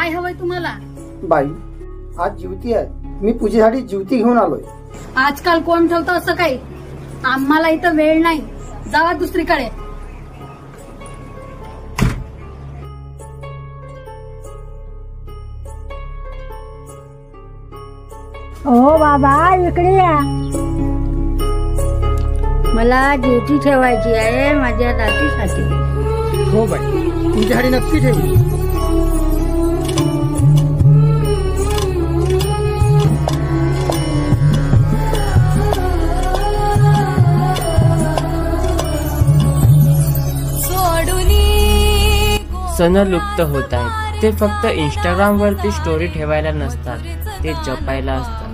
काय हवंय तुम्हाला? बाई, आज ज्योती आहे, मी पूजेसाठी ज्योती घेऊन आलोय. आजकाल कोण ठेवतं असं काही? आम्हाला इथं वेळ नाही, जावा दुसरीकडे. ओ बाबा, इकडे या. मला ज्योती ठेवायची आहे माझ्या नातीसाठी. हो बाई, तुमच्यासाठी नक्की ठेवू. सण लुप्त होत आहेत. ते फक्त इंस्टाग्राम वरती स्टोरी ठेवायला नसतात, ते जपायला असतात.